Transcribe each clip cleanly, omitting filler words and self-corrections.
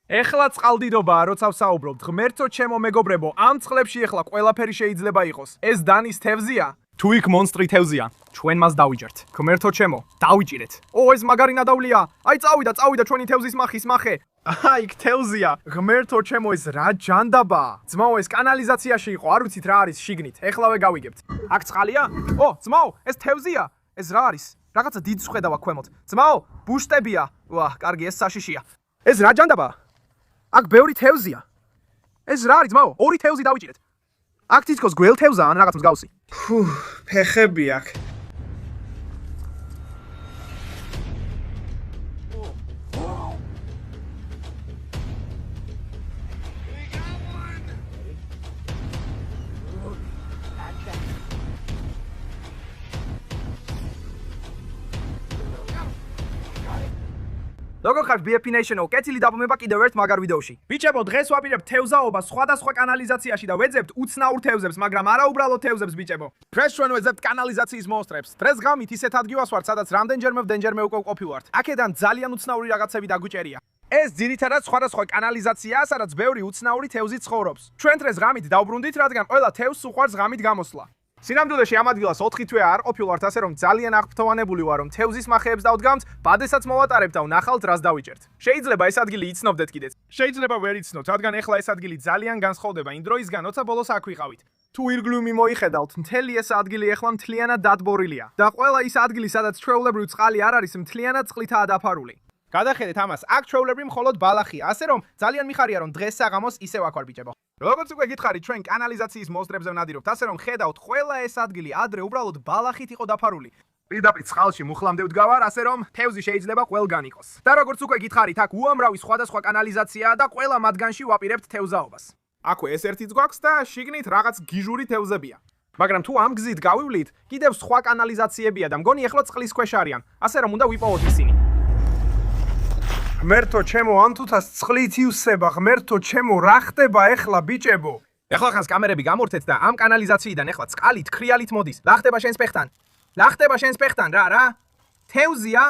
ეხლა წყალდიდობაა, როცა ვსაუბრობთ. ღმერთო ჩემო მეგობრებო, ამ წყლებში ეხლა ყველაფერი შეიძლება იყოს. ეს დანის თევზია? თუ იქ მონსტრი თევზია, ჩვენ მას დავიჯერთ. ღმერთო ჩემო, დავიჭირეთ. ეს მაგარი ნადავლია. აი წავიდა ჩვენი თევზის მახის მახე. იქ თევზია. ღმერთო ჩემო, ეს რა ჯანდაბაა. ძმაო, ეს კანალიზაციაში იყო, არ ვიცით რა არის შიგნით. ეხლავე გავიგებთ. აქ წყალია? ძმაო, ეს თევზია. ეს რა არის? რაღაცა დიდ შხედავა ქვემოთ. ძმაო, ბუშტებია. კარგი, ეს საშიშია. ეს რა ჯანდაბაა? აქ ბევრი თევზია. ეს რა არის, ძმაო? ორი თევზი დავიჭირეთ. აქ თითქოს გველთევზაა ან რაღაც მსგავსი. ფეხები აქ. როგორ ხარ BFP Nation-ო? კეთილი დაბმება კიდევ ერთ მაგარ ვიდეოში. ბიჭებო, დღეს ვაპირებთ თევზაობას სხვადასხვა კანალიზაციაში და ვეძებთ უცნაურ თევზებს, მაგრამ არა უბრალოდ თევზებს, ბიჭებო. დღეს ჩვენ ვეძებთ კანალიზაციის მონსტრებს. დღეს ღამით ისეთ ადგილას ვართ, სადაც რამდენჯერმე უკვე ყოფილვართ. აქედან ძალიან უცნაური რაღაცები დაგვიჭერია. ეს ძირითადად სხვადასხვა კანალიზაციაა, სადაც ბევრი უცნაური თევზი ცხოვრობს. ჩვენ დღეს ღამით დავბრუნდით, რადგან ყველა თევზს უყვარს ღამით გამოსვლა. სინამდვილეში ამ ადგილას 4 თვე არ ყოფილვართ, ასე რომ ძალიან აღფრთოვანებული ვარ, რომ თევზის მახეებს დავდგამთ, ბადესაც მოვატარებთ და ვნახავთ რას დავიჭერთ. შეიძლება ეს ადგილი იცნობდეთ კიდეც. შეიძლება ვერ იცნობთ, რადგან ეხლა ეს ადგილი ძალიან განსხვავდება იმ დროისგან, როცა ბოლოს აქ ვიყავით. თუ ირგვლივ მიმოიხედავთ, მთელი ეს ადგილი ეხლა მთლიანად დადბორილია და ყველა ის ადგილი, სადაც ჩვეულებრივ წყალი არ არის, მთლიანად წყლითაა დაფარული. გადახედეთ ამას, აქ ჩვეულებრივ მხოლოდ ბალახია, ასე რომ ძალიან მიხარია, რომ დღეს საღამოს ისევ აქ ვარ, ბიჭებო. როგორც უკვე გითხარით, ჩვენ კანალიზაციის მონსტრებზე ვნადირობთ, ასე რომ ხედავთ, ყველა ეს ადგილი ადრე უბრალოდ ბალახით იყო დაფარული. პირდაპირ წყალში მუხლამდე ვდგავარ, ასე რომ თევზი შეიძლება ყველგან იყოს. და როგორც უკვე გითხარით, აქ უამრავი სხვადასხვა კანალიზაციაა და ყველა მათგანში ვაპირებთ თევზაობას. აქვე ეს ერთიც გვაქვს და შიგნით რაღაც გიჟური თევზებია. მაგრამ თუ ამ გზით გავივლით, კიდევ სხვა კანალიზაციებია და მგონი ეხლა წყლის ქვეშ არიან, ასე რომ უნდა ვიპოვოთ ისინი. ღმერთო ჩემო, ამ თუთას წყლით ივსება, ღმერთო ჩემო, რა ხდება ეხლა, ბიჭებო? ეხლა ხანს კამერები გამორთეთ და ამ კანალიზაციიდან ეხლა წყალი თქრიალით მოდის. რა ხდება შენს ფეხთან? რა? თევზია?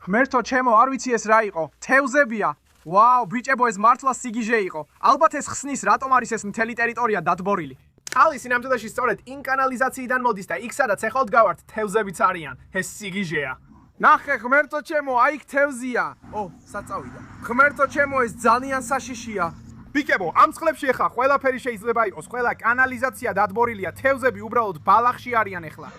ღმერთო ჩემო, არ ვიცი ეს რა იყო. თევზებია. ვაუ, ბიჭებო, ეს მართლა სიგიჟე იყო. ალბათ ეს ხსნის, რატომ არის ეს მთელი ტერიტორია დადბორილი. წყალი სინამდვილეში სწორედ იმ კანალიზაციიდან მოდის და იქ სადაც ეხლა ვდგავართ, თევზებიც არიან. ეს სიგიჟეა. ნახე, ღმერთო ჩემო, აი იქ თევზია. საწავიდა. ღმერთო ჩემო, ეს ძალიან საშიშია. ბიჭებო, ამ წყლებში ახლა ყველაფერი შეიძლება იყოს, ყველა კანალიზაცია დადბორილია, თევზები უბრალოდ ბალახში არიან ახლა.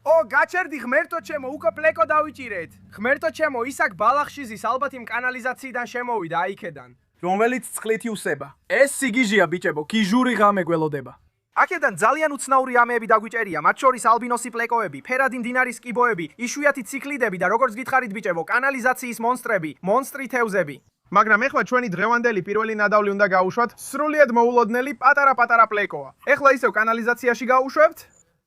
გაჩერდი, ღმერთო ჩემო, უკვე პლეკო დავიჭირეთ. ღმერთო ჩემო, ის აქ ბალახში ზის, ალბათ იმ კანალიზაციიდან შემოვიდა აი იქედან, რომელიც წყლით ივსება. ეს სიგიჟეა, ბიჭებო, გიჟური ღამე გველოდება. აქედან ძალიან უცნაური ამეები დაგვიჭერია, მათ შორის ალბინოსი პლეკოები, ფერადი მდინარის კიბოები, იშვიათი ციკლიდები და როგორც გითხარით ბიჭებო, კანალიზაციის მონსტრები, მონსტრი თევზები. მაგრამ ეხლა ჩვენი დღევანდელი პირველი ნადავლი უნდა გაუშვათ, სრულიად მოულოდნელი პატარა პლეკოა. ეხლა ისევ კანალიზაციაში გაუშვებთ?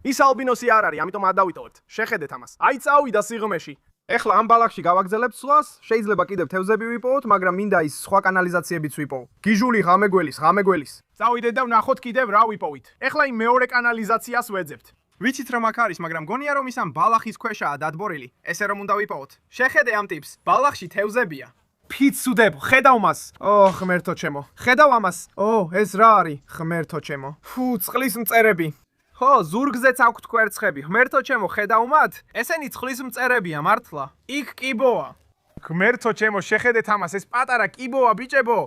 ის ალბინოსი არ არის, ამიტომ არ დავიტოვებთ. შეხედეთ ამას. აი წავიდა სიღრმეში. ეხლა ამ ბალახში გავაგზავნებთ სვლას, შეიძლება კიდევ თევზები ვიპოვოთ, მაგრამ მინდა ის სხვა კანალიზაციებიც ვიპოვო. გიჟული ღამე-გველის. წავიდეთ და ვნახოთ კიდევ რა ვიპოვით. ეხლა იმ მეორე კანალიზაციას ვეძებთ. ვიცით რომ აქ არის, მაგრამ გონია რომ ის ამ ბალახის ქვეშაა დადბორილი. ესე რომ უნდა ვიპოვოთ. შეხედე ამ ტიპს, ბალახში თევზებია. ფიცუდებ, ხედავ მას. ღმერთო ჩემო. ხედავ ამას. ეს რა არის, ღმერთო ჩემო. წყლის მწერები. ზურგზეც აქვთ კვერცხები. ღმერთო ჩემო, ხედავ მათ? ესენი წყლის მწერებია, მართლა. იქ კიბოა. ღმერთო ჩემო, შეხედეთ ამას, ეს პატარა კიბოა, ბიჭებო.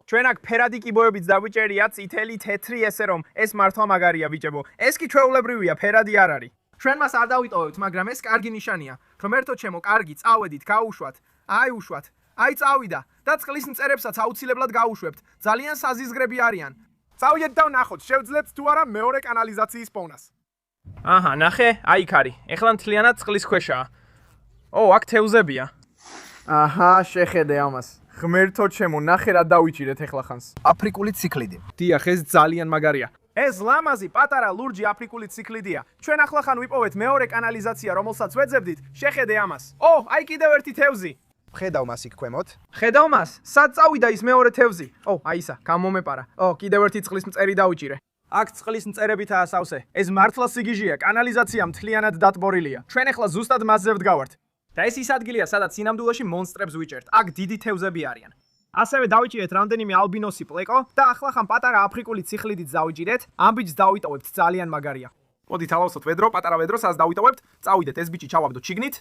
ჩვენ აქ ფერადი კიბოებიც დავიჭერია, წითელი, თეთრი, ესე რომ ეს მართლა მაგარია, ბიჭებო. ეს კი ჩვეულებრივია, ფერადი არ არის. ჩვენ მას არ დავიტოვებთ, მაგრამ ეს კარგი ნიშანია. ღმერთო ჩემო, კარგი, წავედით, გაუშვათ. უშვათ. წავიდა და წყლის მწერებსაც აუცილებლად გაუშვებთ. ძალიან საზიზგრები არიან. წავიდეთ და ვნახოთ, შევძლებთ თუ არა მეორე კანალიზაციის პოვნას. ნახე, აი იქ არის. ეხლა მთლიანად წყლის ქვეშაა. აქ თევზებია. შეხედე ამას. ღმერთო ჩემო, ნახე რა დავიჭირეთ ეხლა ხანს. აფრიკული ციკლიდი. დიახ, ეს ძალიან მაგარია. ეს ლამაზი პატარა ლურჯი აფრიკული ციკლიდია. ჩვენ ახლახან ვიპოვეთ მეორე კანალიზაცია, რომელსაც ვეძებდით. შეხედე ამას. აი კიდევ ერთი თევზი. ხედავ მას იქ ქვემოთ. ხედავ მას? სად წავიდა ის მეორე თევზი? აი ისა, გამომეპარა. კიდევ ერთი წყლის მწერი დავიჭირე. აქ წყლის მწერებითაა სავსე. ეს მართლა სიგიჟეა, კანალიზაცია მთლიანად დადბორილია. ჩვენ ახლა ზუსტად მასზე ვდგავართ. და ეს ის ადგილია, სადაც სინამდვილეში მონსტრებს ვიჭერთ. აქ დიდი თევზები არიან. ასევე დავიჭირეთ რამდენიმე ალბინოსი პლეკო და ახლა ხან პატარა აფრიკული ციხლიდით დავიჭირეთ. ამ ბიჭს დავიტოვებთ, ძალიან მაგარია. მოდით ალავსოთ ვედრო, პატარა ვედროს ას დავიტოვებთ. წავიდეთ, ეს ბიჭი ჩავაგდოთ შიგნით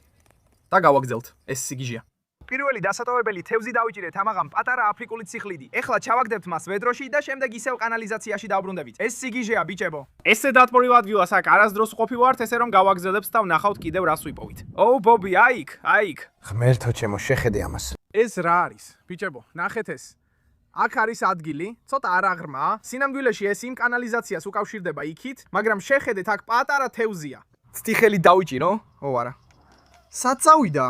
და გავაგზავნოთ. ეს სიგიჟეა. პირველი დასატოვებელი თევზი დავიჭირეთ ამაღამ პატარა აფრიკული ციხლიდი. ეხლა ჩავაგდებთ მას ვედროში და შემდეგ ისევ კანალიზაციაში დავბრუნდებით. ეს სიგიჟეა ბიჭებო. ესე დატბორილ ადგილას აქ არასდროს ყოფი ვართ, ესე რომ გავაგზავნებთ და ვნახავთ კიდევ რას ვიპოვით. ო ბობი, აიქ. ღმერთო ჩემო, შეხედე ამას. ეს რა არის? ბიჭებო, ნახეთ ეს. აქ არის ადგილი, ცოტა არ აღრმა. სინამდვილეში ეს იმ კანალიზაციას უკავშირდება იქით, მაგრამ შეხედეთ აქ პატარა თევზია. ცტიხელი დავიჭირო? ო არა. საწავიდა.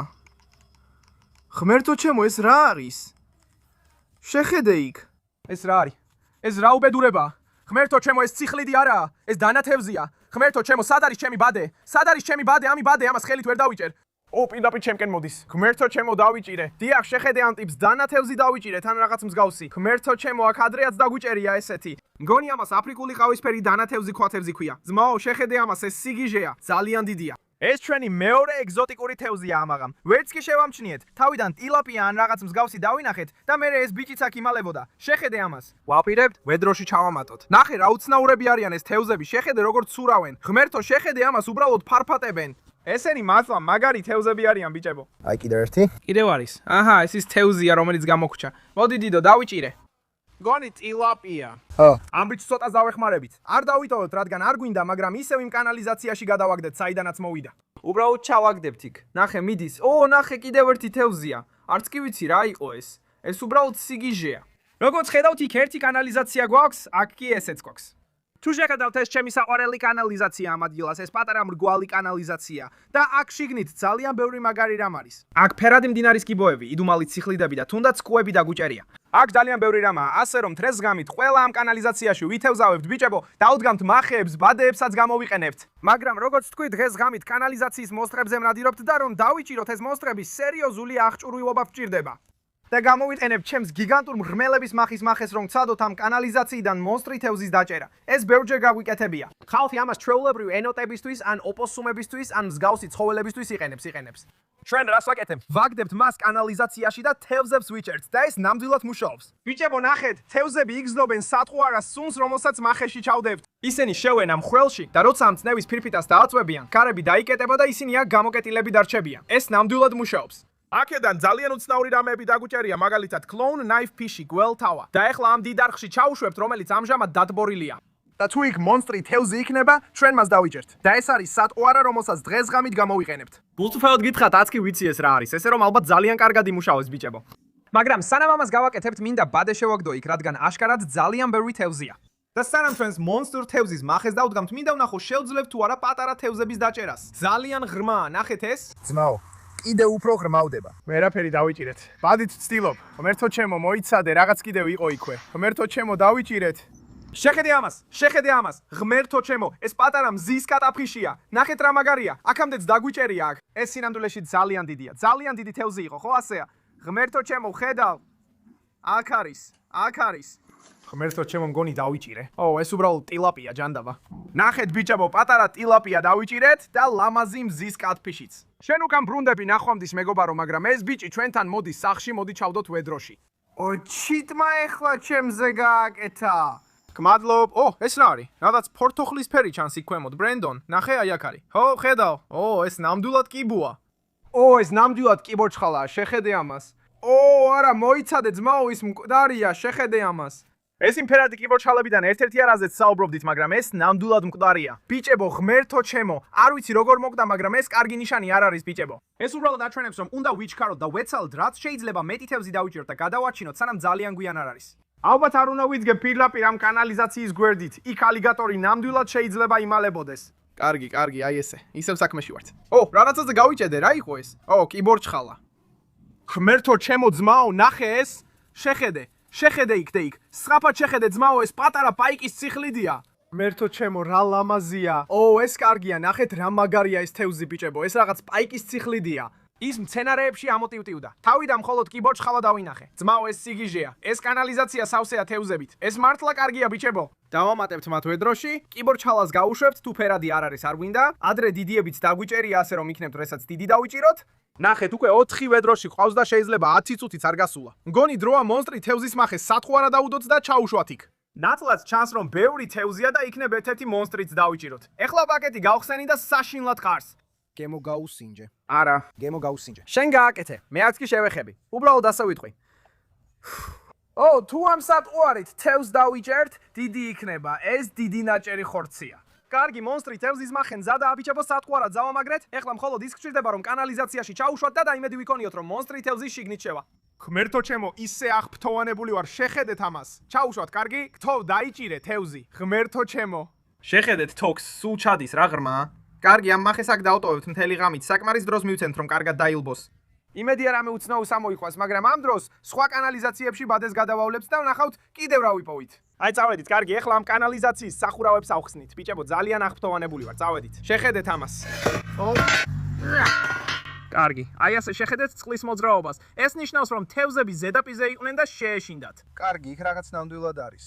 ღმერთო ჩემო, ეს რა არის? შეხედე იქ. ეს რა არის? ეს რა უბედურება? ღმერთო ჩემო, ეს ციხლიდი არაა, ეს დანათევზია. ღმერთო ჩემო, სად არის ჩემი ბადე? სად არის ჩემი ბადე? ამი ბადე, ამას ხელით ვერ დავიჭერ. ო, პირდაპირ ჩემკენ მოდის. ღმერთო ჩემო, დავიჭირე. დიახ, შეხედე ამ ტიპს, დანათევზი დავიჭირე, თან რაღაც მსგავსი. ღმერთო ჩემო, აქ ადრეაც დაგვიჭერია ესეთი. მგონი ამას აფრიკული ყავისფერი დანათევზი ქვათევზი ქვია. ძმაო, შეხედე ამას, ეს სიგიჟეა, ძალიან დიდია. ეს ჩვენი მეორე ეგზოტიკური თევზია ამაღამ. ვერც კი შევამჩნიეთ. თავიდან ტილაპია ან რაღაც მსგავსი დავინახეთ და მე ეს ბიჭიც აქ იმალებოდა. შეხედე ამას. ვაპირებთ, ვედროში ჩავამატოთ. ნახე რა უცნაურები არიან ეს თევზები. შეხედე როგორ ცურავენ. ღმერთო, შეხედე ამას, უბრალოდ ფარფატებენ. ესენი მართლა მაგარი თევზები არიან ბიჭებო. აი კიდევ ერთი. კიდევ არის. აჰა, ეს ის თევზია, რომელიც გამოგვჭა. მოდი დიდო, დავიჭირე. გონი ტილაპია. ხო. ამ ბიჭს ცოტა დავეხმარებით. არ დავიტოვოთ, რადგან არ გვინდა, მაგრამ ისევ იმ კანალიზაციაში გადავაგდეთ, საიდანაც მოვიდა. უბრალოდ ჩავაგდებთ იქ. ნახე, მიდის. ო, ნახე, კიდევ ერთი თევზია. არც კი ვიცი რა იყო ეს. ეს უბრალოდ სიგიჟეა. როგორც ხედავთ, იქ ერთი კანალიზაცია გვაქვს, აქ კი ესეც გვაქვს. თუ შეხედავთ, ეს ჩემი საყვარელი კანალიზაცია ამ ადგილას, ეს პატარა მრგვალი კანალიზაცია და აქ შიგნით ძალიან ბევრი მაგარი რამ არის. აქ ფერადი მდინარის კიბოები, იდუმალი ციხლიდები და თუნდაც კუები დაგვიჭერია. აქ ძალიან ბევრი რამაა, ასე რომ დღეს გამით ყველა ამ კანალიზაციაში ვითევზავებთ ბიჭებო, დაუდგამთ მახეებს, ბადეებსაც გამოვიყენებთ. მაგრამ როგორც თქვი, დღეს გამით კანალიზაციის მოსწრებზე მნადირობთ და რომ დავიჭიროთ ეს მოსწრები, სერიოზული აღჭურვილობა გვჭირდება. და გამოვიყენებთ ჩემს გიგანტურ მღრმელების მახის მახეს, რომ ვცადოთ ამ კანალიზაციიდან მონსტრი თევზის დაჭერა. ეს ბევრჯერ გაგვიკეთებია. ხალხი ამას ჩვეულებრივ ენოტებისთვის, ან ოპოსუმებისთვის, ან მსგავსი ცხოველებისთვის იყენებს. ჩვენ რას ვაკეთებთ? ვაგდებთ მას კანალიზაციაში და თევზებს ვიჭერთ და ეს ნამდვილად მუშაობს. ბიჭებო, ნახეთ, თევზები იგზნობენ სატყუარას სუნს, რომელსაც მახეში ჩავდებთ. ისინი შევენ ამ ხვრელში და როცა ამ წნევის ფირფიტას დააწვევიან, ქარები დაიკეტება და ისინი აქ გამოკეტილები დარჩებიან. ეს ნამდვილად მუშაობს. აქედან ძალიან უცნაური რამეები დაგვიჭერია, მაგალითად clone knife fish-ი, გველთავა. და ეხლა ამ დიდ არხში ჩავუშვებთ, რომელიც ამჟამად დატბორილია. და თუ იქ მონსტრი თევზი იქნება, ჩვენ მას დავიჭერთ. და ეს არის სატყუარა, რომელსაც დღეს ღამით გამოვიყენებთ. გულწრფელად გითხრათ, აცი კი ვიცი ეს რა არის, ესე რომ ალბათ ძალიან კარგად იმუშავებს ბიჭებო. მაგრამ სანამ ამას გავაკეთებთ, მინდა ბადე შევაგდო იქ, რადგან აშკარად ძალიან ბევრი თევზია. და სანამ ჩვენს მონსტრ თევზის მახეს დავდგამთ, მინდა ვნახო შევძლებთ თუ არა პატარა თევზების დაჭერას. ძალიან ღრმაა, ნახეთ ეს. ძმაო, კიდე უფრო ღრმავდება. ვერაფერი დავიჭირეთ. ბადით ვცდილობ. ღმერთო ჩემო, მოიცადე, რაღაც კიდევ იყო იქვე. ღმერთო ჩემო, დავიჭირეთ. შეხედე ამას. ღმერთო ჩემო, ეს პატარა მზის კატაფიშია. ნახეთ რა მაგარია. აქამდეც დაგვიჭერია აქ. ეს სინამდვილეში ძალიან დიდია. ძალიან დიდი თევზი იყო, ხო ასეა? ღმერთო ჩემო, ხედავ. აქ არის. ღმერთო ჩემო, მგონი დავიჭირე. ო, ეს უბრალოდ ტილაპია, ჯანდაბა. ნახეთ ბიჭებო, პატარა ტილაპია დავიჭირეთ და ლამაზი მზის კატფიშიც. შენ უკან ბრუნდები ნახვამდის მეგობარო, მაგრამ ეს ბიჭი ჩვენთან მოდის სახში, მოდი ჩავდოთ ვედროში. ო, ჩიტმა ეხლა ჩემზე გააკეთა. გმადლობ. ო, ეს რა არის? რაღაც ფორთოხლისფერი ჩანს იქ ქვემოთ, ბრენდონ. ნახე, აი აქ არის. ხო, ხედავ. ო, ეს ნამდვილად კიბოა. ო, ეს ნამდვილად კიბორჩხალაა, შეხედე ამას. ო, არა, მოიცადე ძმაო, ის მკვდარია, შეხედე ამას. ეს იმ ფერადი კიბორჩხალებიდან ერთ-ერთი არაზეც საუბრობდით, მაგრამ ეს ნამდვილად მკვდარია. ბიჭებო, ღმერთო ჩემო, არ ვიცი როგორ მოკდა, მაგრამ ეს კარგი ნიშანი არ არის ბიჭებო. ეს უბრალოდ აჩვენებს, რომ უნდა ვიჩქაროთ და ვეცალოთ, რაც შეიძლება მეტი თევზი დავიჭეროთ და გადავაჩინოთ, სანამ ძალიან გვიან არ არის. ალბათ არ უნდა ვიძგებ პირდაპირ ამ კანალიზაციის გვერდით. იქ ალიგატორი ნამდვილად შეიძლება იმალებოდეს. კარგი, აი ესე. ისევ საქმეში ვართ. ო, რაღაცაზე გავიჭედე, რა იყო ეს? ო, კიბორჩხალა. ღმერთო ჩემო ძმაო, ნახე ეს. შეხედე იქ. სწრაფად შეხედე ძმაო, ეს პატარა პაიკის ციხლიდია. ღმერთო ჩემო, რა ლამაზია. ო, ეს კარგია, ნახეთ რა მაგარია ეს თევზი ბიჭებო, ეს რაღაც პაიკის ციხლიდია. ის მცენარეებში ამოტივტივდა. თავიდან მხოლოდ კიბორჩხალა დავინახე. ძმაო, ეს სიგიჟეა. ეს კანალიზაცია სავსეა თევზებით. ეს მართლა კარგია ბიჭებო. დავამატებთ მათ ვედროში, კიბორჩალას გავუშვებთ, თუ ფერადი არ არის არ გვინდა, ადრე დიდიებით დაგვიჭერია ასე რომ იქნებთ, როდესაც დიდი დავიჭიროთ. ნახეთ, უკვე 4 ვედროში ყავს და შეიძლება 10 წუთიც არ გასულა. მგონი დროა მონსტრი თევზის მახეს სათხუ არა დაუდოთ და ჩაუშვათ იქ. ნათლად ჩანს რომ ბევრი თევზია და იქნებ ერთ-ერთი მონსტრიც დავიჭიროთ. ეხლა პაკეტი გავხსენი და საშინლად ყარს. გემო გაუსინჯე. არა, გემო გაუსინჯე. შენ გააკეთე. მე არც კი შევეხები. უბრალოდ ასე ვიტყვი. თუ ამ სატყუარით თევზს დავიჭერთ, დიდი იქნება. ეს დიდი ნაჭერი ხორცია. კარგი, მონსტრი თევზის მახენ ზადა აბიჭებო სატყუარად ზავამაგრეთ. ეხლა მხოლოდ ის გჭირდება რომ კანალიზაციაში ჩაუშვათ და დაიმედი ვიქონიოთ რომ მონსტრი თევზის შიგნით შევა. ღმერთო ჩემო, ისე აღფრთოვანებული ვარ, შეხედეთ ამას. ჩაუშვათ, კარგი? გთხოვ, დაიჭირე თევზი. ღმერთო ჩემო. შეხედეთ თოქს, სულ ჩადის რა ღრმა. კარგი, ამ მახეს აქ დავტოვებთ მთელი ღამით. საკმარის დროს მივცემთ რომ კარგად დაილბოს. იმედია რამე უცნაურს ამოიყვანს, მაგრამ ამ დროს სხვა კანალიზაციებში ბადეს გადავავლებთ და ვნახავთ კიდევ რა ვიპოვით. აი წავედით, კარგი, ეხლა ამ კანალიზაციის სახურავებს ავხსნით. ბიჭებო, ძალიან აღფრთოვანებული ვარ, წავედით. შეხედეთ ამას. კარგი, აი ასე შეხედეთ წყლის მოძრაობას. ეს ნიშნავს, რომ თევზები ზედაპირზე იყვნენ და შეეშინდათ. კარგი, იქ რაღაც ნამდვილად არის.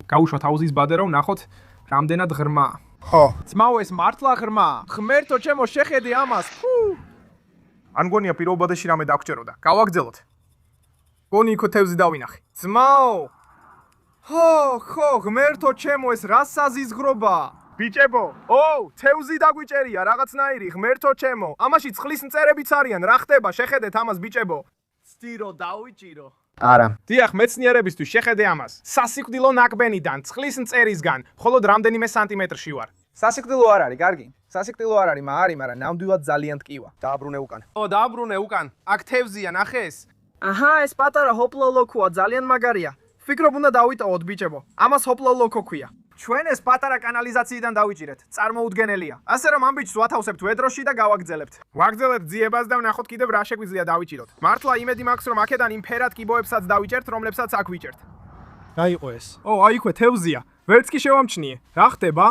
გავუშვათ აუზის ბადე რომ ვნახოთ რამდენად ღრმაა. ხო. ძმაო, ეს მართლა ღრმაა. ღმერთო ჩემო, შეხედე ამას. ან გონია პირველ ბადეში რამე დაგჭეროდა. გავაგრძელოთ. გონი იქო თევზი დავინახე. ძმაო! ხო, ღმერთო ჩემო, ეს რა საზიზღრობაა? ბიჭებო, თევზი დაგვიჭერია რაღაცნაირი, ღმერთო ჩემო. ამაში წყლის მწერებიც არიან, რა ხდება? შეხედეთ ამას, ბიჭებო. ცდილო დავიჭირო. არა. დიახ, მეცნიერებისთვის შეხედე ამას. სასიკვდილო ნაკბენიდან, წყლის მწერისგან, მხოლოდ რამდენიმე სანტიმეტრში ვარ. სასიკვდილო არ არის, კარგი. სასიკვდილო არ არის, მაგრამ ნამდვილად ძალიან ტკივა. დააბრუნე უკან. დააბრუნე უკან. აქ თევზია, ნახე ეს. აჰა, ეს პატარა ჰოპლოლოქოა, ძალიან მაგარია. ფიქრობ უნდა დავიტოვოთ, ბიჭებო. ამას ჰოპლოლოქო ქვია. ჩვენ ეს პატარა კანალიზაციიდან დავიჭირეთ. წარმოუდგენელია. ასე რომ ამ ბიჭს ვათავსებთ ვედროში და გავაგრძელებთ. ვაგრძელებთ ძიებას და ვნახოთ კიდევ რა შეგვიძლია დავიჭიროთ. მართლა იმედი მაქვს რომ აქედან იმ ფერად კიბოებსაც დავიჭერთ, რომლებსაც აქ ვიჭერთ. აიყო ეს. აიქვე თევზია. ვერც კი შევამჩნიე. რა ხდება?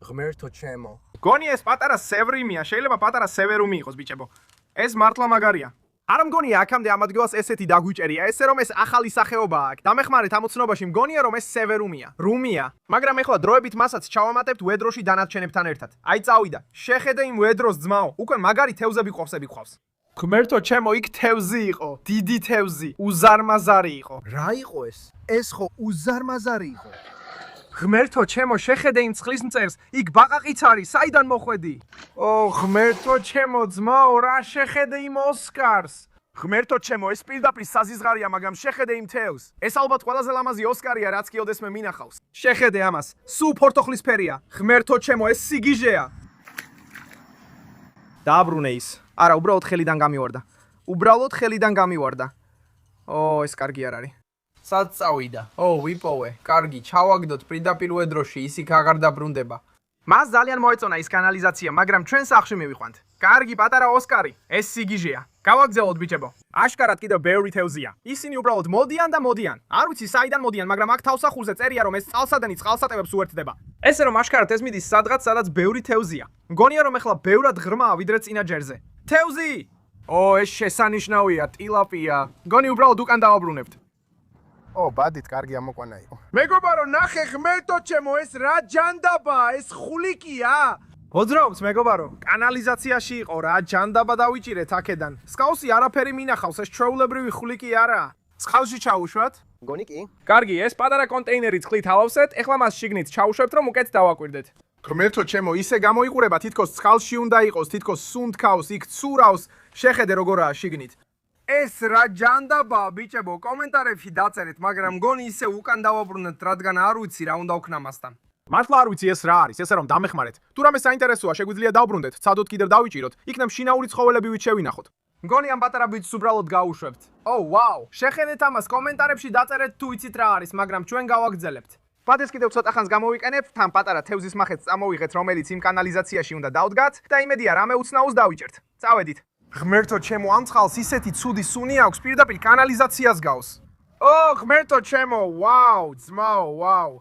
ღმერთო ჩემო. გონი ეს პატარა სევრიმია, შეიძლება პატარა სევერუმი იყოს, ბიჭებო. ეს მართლა მაგარია. არ მგონია აქამდე ამ ადგილას ესეთი დაგვიჭერია, ესე რომ ეს ახალი სახეობაა აქ. დამეხმარეთ ამ უცნობაში, მგონია რომ ეს სევერუმია, რუმია. მაგრამ ეხლა დროებით მასაც ჩავამატებთ ვედროში დანარჩენებთან ერთად. აი წავიდა. შეხედე იმ ვედროს, ძმაო. უკვე მაგარი თევზები ყავს. ღმერთო ჩემო, იქ თევზი იყო, დიდი თევზი, უზარმაზარი იყო. რა იყო ეს? ეს ხო უზარმაზარი იყო. ღმერთო ჩემო, შეხედე იმ წყლის მწერს, იქ ბაყაყიც არის, საიდან მოხვედი? ღმერთო ჩემო, ძმაო, რა შეხედე იმ ოსკარს? ღმერთო ჩემო, ეს პირდაპირ საზიზღარია, მაგრამ შეხედე იმ თევზს. ეს ალბათ ყველაზე ლამაზი ოსკარია, რაც კიდევ მე მინახავს. შეხედე ამას, სულ ფორთოხლისფერია. ღმერთო ჩემო, ეს სიგიჟეა. დააბრუნე ის. არა, უბრალოდ ხელიდან გამივარდა. ეს კარგი არ არის. სად წავიდა? ვიპოვე. კარგი, ჩავაგდოთ პირდაპირ ვედროში, ის იქ აღარ დაბრუნდება. მას ძალიან მოეწონა ის კანალიზაცია, მაგრამ ჩვენ სახლში მივიყვანთ. კარგი, პატარა ოსკარი, ეს სიგიჟეა. გავაგზავნოთ, ბიჭებო. აშკარად კიდევ ბევრი თევზია. ისინი უბრალოდ მოდიან და მოდიან. არ ვიცი საიდან მოდიან, მაგრამ აქ თავსახურზე წერია, რომ ეს წყალსადენი წყალსატევებს უერთდება. ესე რომ აშკარად ეს მიდის სადღაც, სადაც ბევრი თევზია. მგონია რომ ეხლა ბევრად ღრმაა ვიდრე წინა ჯერზე. თევზი! ეს შესანიშნავია, ტილაპია. მგონი უბრალოდ უკან დავაბრუნებთ. ბადით, კარგი ამოყვანა იყო. მეგობარო, ნახე ღმერთო ჩემო, ეს რა ჯანდაბაა, ეს ხულიკია. მოძრაობს, მეგობარო, კანალიზაციაში იყო, რა ჯანდაბა დავიჭირეთ აქედან. სკაუსი არაფერი მინახავს, ეს ჩვეულებრივი ხულიკი არაა. წყალში ჩაუშვათ? გონი კი? კარგი, ეს პატარა კონტეინერი წყლით ავავსეთ, ეხლა მას შიგნით ჩაუშვებთ, რომ უკეთ დავაკვირდეთ. ღმერთო ჩემო, ისე გამოიყურება, თითქოს წყალში უნდა იყოს, თითქოს სუნთქავს, იქ ცურავს, შეხედე როგორაა შიგნით. ეს რა ჯანდაბაა, ბიჭებო, კომენტარებში დაწერეთ, მაგრამ მგონი ისე უკან დავაბრუნეთ, რადგან არ ვიცი რა უნდა ვქნა მასთან. მართლა არ ვიცი ეს რა არის, ესე რომ დამეხმარეთ. თუ რამე საინტერესოა, შეგვიძლია დავბრუნდეთ, ცადოთ კიდევ დავიჭიროთ, იქნებ შინაური ცხოველები ვით შევინახოთ. მგონი ამ პატარა ბიჭს უბრალოდ გაუშვებთ. ვაუ, შეხედეთ ამას, კომენტარებში დაწერეთ თუ იცით რა არის, მაგრამ ჩვენ გავაგრძელებთ. ბადეს კიდევ ცოტა ხანს გამოვიყენებთ, თან პატარა თევზის მახეთს წამოვიღეთ, რომელიც იმ კანალიზაციაში უნდა დავდგათ და იმედია რამე უცნაურს დავიჭერთ. წავედით. ღმერთო ჩემო, ამ წყალს ისეთი ცუდი სუნი აქვს, პირდაპირ კანალიზაციას გავს. ღმერთო ჩემო, ვაუ, ძმაო, ვაუ.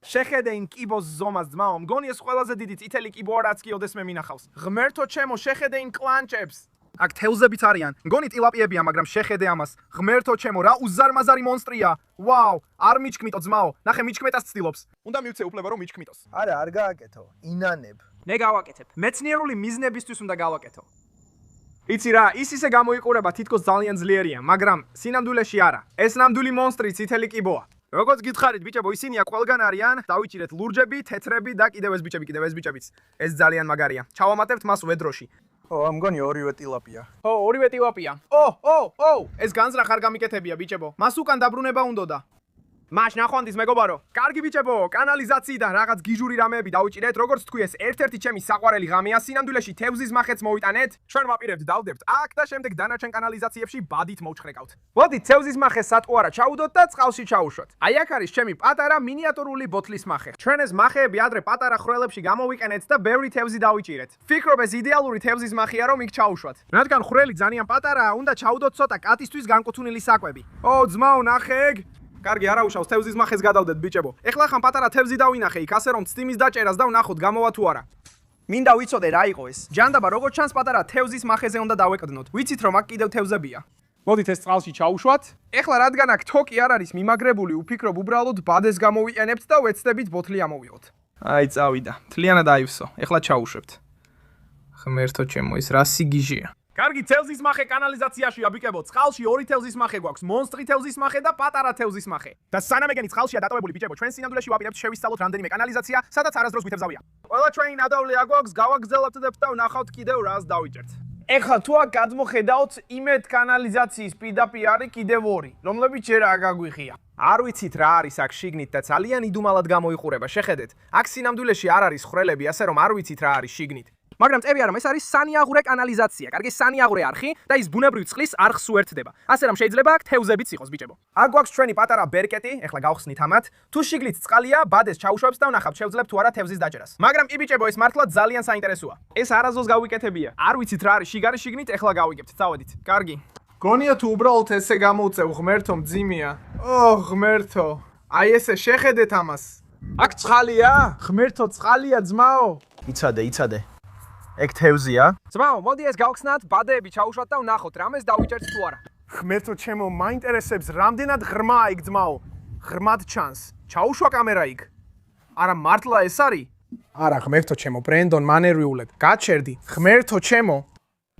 შეხედე იმ კიბოს ზომას, ძმაო, მგონი ეს ყველაზე დიდი წითელი კიბოა, რაც კიდევ მე მინახავს. ღმერთო ჩემო, შეხედე იმ კლანჭებს. აქ თევზებიც არიან. მგონი ტილაპიებია, მაგრამ შეხედე ამას. ღმერთო ჩემო, რა უზარმაზარი მონსტრია. ვაუ, არ მიჩქმიტო ძმაო. ნახე მიჩქმეტას ცდილობს. უნდა მივცე უფლება რომ მიჩქმიტოს. არა, არ გააკეთო. ინანებ. მე გავაკეთებ. მეცნიერული მიზნებისთვის უნდა გავაკეთო. იცი რა, ის ისე გამოიყურება, თითქოს ძალიან ძლიერია, მაგრამ სინამდვილეში არა. ეს ნამდვილი მონსტრი წითელი კიბოა. როგორც გითხარით, ბიჭებო, ისინი აქ ყველგან არიან. დავიჭირეთ ლურჯები, თეთრები და კიდევ ეს ბიჭებიც. ეს ძალიან მაგარია. ჩავამატებთ მას ვედროში. მგონი ორივე ტილაპია. ორივე ტილაპია. ეს განზრახ არ გამიკეთებია, ბიჭებო. მას უკან დაბრუნება უნდოდა. მაშ ნახვანდის მეგობარო. კარგი ბიჭებო, კანალიზაციიდან რაღაც გიჟური რამეები დავიჭირეთ, როგორც თქვი ეს ერთ-ერთი ჩემი საყვარელი ღამეა, სინამდვილეში თევზის მახეც მოვიტანეთ. ჩვენ ვაპირებთ დავდებთ აქ და შემდეგ დანარჩენ კანალიზაციებში ბადით მოვჩხრეკავთ. მოდით თევზის მახეს სატყუ არა ჩაუდოთ და წყალში ჩაუშვათ. აი აქ არის ჩემი პატარა მინიატურული ბოთლის მახე. ჩვენ ეს მახეები ადრე პატარა ხრელებში გამოვიყენეთ და ბევრი თევზი დავიჭირეთ. ფიქრობ ეს იდეალური თევზის მახეა რომ იქ ჩაუშვათ. რადგან ხრელი ძალიან პატარაა, უნდა ჩაუდოთ ცოტა კატისთვის განკუთვნილი საკვები. ძმაო, ნახე ეგ. კარგი, არა უშავს, თევზის მახეს გადავდეთ ბიჭებო. ეხლა ხან პატარა თევზი დავინახე იქ, ასე რომ ცდიმის დაჭერას და ვნახოთ გამოვა თუ არა. მინდა ვიცოდე რა იყო ეს. ჯანდაბა, როგორც ჩანს პატარა თევზის მახეზე უნდა დავეკდნოთ. ვიცით რომ აქ კიდევ თევზებია. მოდით ეს წყალში ჩაუშვათ. ეხლა რადგან აქ თოკი არ არის მიმაგრებული, ვფიქრობ უბრალოდ ბადეს გამოვიყენებთ და ვეცდებით ბოთლი ამოვიღოთ. აი, წავიდა. მთლიანად აივსო. ეხლა ჩაუშვებთ. ღმერთო ჩემო, ეს რა სიგიჟეა. კარგი, თევზის მახე კანალიზაციაშია ბიკებო. წყალში ორი თევზის მახე გვაქვს, მონსტრი თევზის მახე და პატარა თევზის მახე. და სანამ ეგენი წყალშია დატოვებული ბიჭებო, ჩვენ სინამდვილეში ვაპირებთ შევისწავლოთ რამდენიმე კანალიზაცია, სადაც არასდროს ვითევზავია. ყველა ჩვენი ნადავლი აგვაქვს, გავაგზავნებთ და ვნახავთ კიდევ რას დავიჭერთ. ეხლა თუ აქ გადმოხედავთ, იმედ კანალიზაციის პირდაპირ არის კიდევ ორი, რომლებიც ჯერ არ გაგვიხია. არ ვიცით რა არის აქ შიგნით და ძალიან იდუმალად გამოიყურება, შეხედეთ. აქ სინამდვილეში არ არის ხრელები, ასე რომ არ ვიცით რა არის შიგნით. მაგრამ წევი არა, ეს არის სანიაღურე კანალიზაცია. კარგი, სანიაღურე არხი და ის ბუნებრივ წყლის არხს უერთდება. ასე რომ შეიძლება აქ თევზებიც იყოს ბიჭებო. აქ გვაქვს ჩვენი პატარა ბერკეტი, ეხლა გავხსნით ამათ. თუ შიგნით წყალია, ბადეს ჩაუშვებს და ვნახავთ შევძლებთ თუ არა თევზის დაჭერას. მაგრამ კი ბიჭებო, ეს მართლა ძალიან საინტერესოა. ეს არაზოს გავიკეთებია. არ ვიცით რა არის შიგარი შიგნით, ეხლა გავიგებთ. წავედით. კარგი. გონია თუ უბრალოდ ესე გამოუწევ, ღმერთო მძიმეა. ღმერთო. აი ესე შეხედეთ ამას. აქ წყალია? ღმერთო, წყალია ძმაო. იცადე. ეგ თევზია? ძმაო, მოდი ეს გავხსნათ, ბადეები ჩაუშვათ და ვნახოთ, რამეს დავიჭერთ თუ არა. ღმერთო ჩემო, მაინტერესებს, რამდენად ღრმაა იქ ძმაო. ღრმად ჩანს. ჩაუშვა კამერა იქ. არა, მართლა ეს არის? არა, ღმერთო ჩემო, ბრენდონ მანერვიულად. გაჩერდი. ღმერთო ჩემო.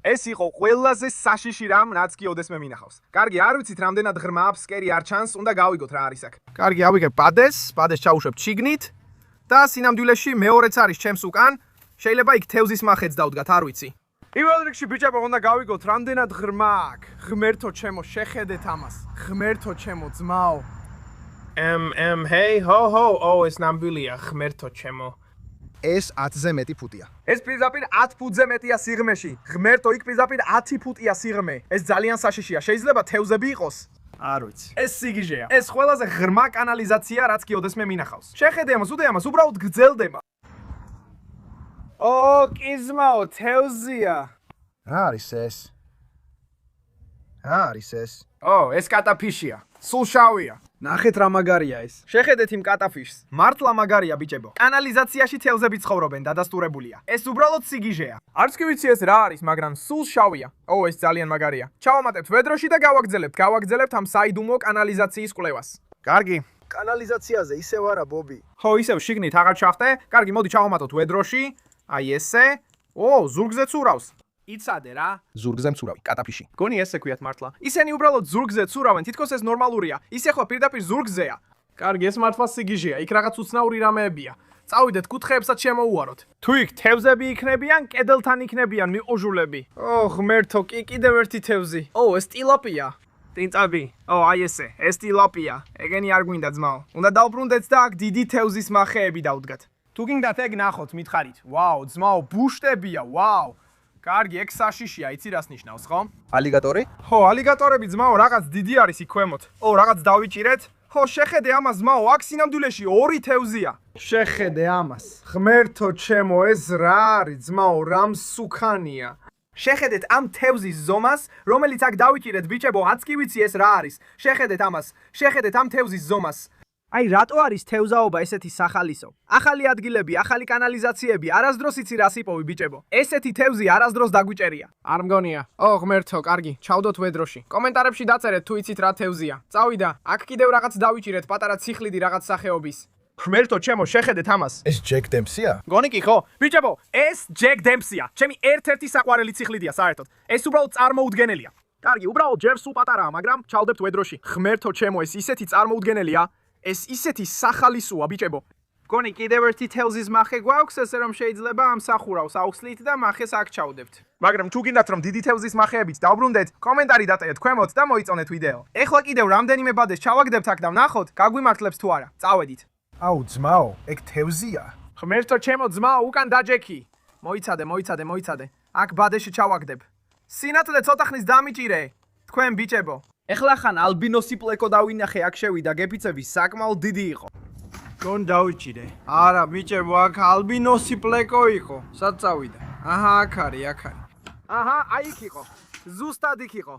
ეს იყო ყველაზე საშიში რამ, რაც კი ოდესმე მინახავს. კარგი, არ ვიცით რამდენად ღრმაა, ფსკერი არ ჩანს, უნდა გავიგოთ რა არის აქ. კარგი, ავიღებ ბადეს ჩაუშვებ შიგნით და სინამდვილეში მეორეც არის ჩემს უკან. შეიძლება იქ თევზის მახეც დავდგათ, არ ვიცი. პირველ რიგში ბიჭებო, უნდა გავიგოთ რამდენად ღრმა აქ. ღმერთო ჩემო, შეხედეთ ამას. ღმერთო ჩემო, ძმაო. ჰეი, ეს ნამდვილია, ღმერთო ჩემო. ეს 10-ზე მეტი ფუტია. ეს პირდაპირ 10 ფუტზე მეტია სიღრმეში. ღმერთო, იქ პირდაპირ 10 ფუტია სიღრმე. ეს ძალიან საშიშია. შეიძლება თევზები იყოს? არ ვიცი. ეს სიგიჟეა. ეს ყველაზე ღრმა კანალიზაცია, რაც კი ოდესმე მინახავს. შეხედე ამას, უდე ამას, უბრალოდ გრძელდება. კი ძმაო, თევზია. რა არის ეს? ეს კატაფიშია. სულ შავია. ნახეთ რა მაგარია ეს. შეხედეთ იმ კატაფიშს. მართლა მაგარია ბიჭებო. კანალიზაციაში თევზები ცხოვრობენ, დადასტურებულია. ეს უბრალოდ სიგიჟეა. არც კი ვიცი ეს რა არის, მაგრამ სულ შავია. ეს ძალიან მაგარია. ჩავამატებთ ვედროში და გავაგზავნებთ ამ საიდუმლო კანალიზაციის კვლევას. კარგი. კანალიზაციაზე ისევ არა, ბობი. ისევ შიგნით აღარ ჩახტე. კარგი, მოდი ჩავამატოთ ვედროში. აი ესე. ზურგზეც ურავს. იცადე რა. ზურგზე მცურავი, კატაფიში. გონი ესე ქვიათ მართლა. ისინი უბრალოდ ზურგზე ცურავენ, თითქოს ეს ნორმალურია. ის ახლა პირდაპირ ზურგზეა. კარგი, ეს მართლა სიგიჟეა. იქ რაღაც უცნაური რამეებია. წავიდეთ, კუთხეებსაც შემოუაროთ. თუ იქ თევზები იქნებიან, კედელთან იქნებიან მიყოჟულები. ღმერთო, კიდევ ერთი თევზი. ეს ტილაპია. ტინწაბი. აი ესე, ეს ტილაპია. ეგენი არ გვინდა ძმაო. უნდა დავბრუნდეთ და აქ დიდი თევზის მახეები დავდგათ. თუ გინდათ ეგ ნახოთ, მითხარით. ვაუ, ძმაო, ბუშტებია, ვაუ. კარგი, ეგ საშიშია, იცი რას ნიშნავს, ხო? ალიგატორი? ალიგატორები ძმაო, რაღაც დიდი არის იქ ქვემოთ. რაღაც დავიჭირეთ. შეხედე ამას, ძმაო, აქ სინამდვილეში ორი თევზია. შეხედე ამას. ღმერთო ჩემო, ეს რა არის, ძმაო, რა მსუქანია. შეხედეთ ამ თევზის ზომას, რომელიც აქ დავიჭირეთ, ბიჭებო, არც კი ვიცი ეს რა არის. შეხედეთ ამას. შეხედეთ ამ თევზის ზომას. აი რატო არის თევზაობა ესეთი სახალისო? ახალი ადგილები, ახალი კანალიზაციები, არასდროს იცი რას იპოვი ბიჭებო. ესეთი თევზი არასდროს დაგვიჭერია. არ მგონია. ღმერთო, კარგი, ჩავდოთ ვედროში. კომენტარებში დაწერეთ თუ იცით რა თევზია. წავიდა, აქ კიდევ რაღაც დავიჭირეთ, პატარა ციხლიდი რაღაც სახეობის. ღმერთო, ჩემო, შეხედეთ ამას. ეს ჯეკ დემსია? გონი კი ხო? ბიჭებო, ეს ჯეკ დემსია. ჩემი ერთ-ერთი საყვარელი ციხლიდია საერთოდ. ეს უბრალოდ წარმოუდგენელია. კარგი, უბრალოდ ჯერ სულ პატარაა, მაგრამ ჩავდებთ ვედროში. ღმერთო, ჩემო, ეს ისეთი წარმოუდგენელია. ეს ისეთი სახალისოა, ბიჭებო. გონი კიდევ ერთი თევზის მახე გვაქვს, ესე რომ შეიძლება ამ სახურავს აუხსლით და მახეს აქ ჩავდებთ. მაგრამ თუ გინდათ რომ დიდი თევზის მახეებით დავბრუნდეთ, კომენტარი დაწერეთ ქვემოთ და მოიწონეთ ვიდეო. ეხლა კიდევ რამდენიმე ბადეს ჩავაგდებთ აქ და ვნახოთ, გაგვიმართლებს თუ არა. წავედით. აუ ძმაო, ეგ თევზია? ღმერთო, ჩემო ძმაო, უკან დაჯექი. მოიცადე. აქ ბადეში ჩავაგდებ. სინათლე ცოტა ხნის დამიჭირე. თქვენ ბიჭებო. ეხლა ხან ალბინოსი პლეკო დავინახე აქ შევიდა გეფიცები საკმაოდ დიდი იყო. გონ დავიჭირე. არა ბიჭებო, აქ ალბინოსი პლეკო იყო. სად წავიდა? აჰა, აქ არის. აჰა, აი იქ იყო. ზუსტად იქ იყო.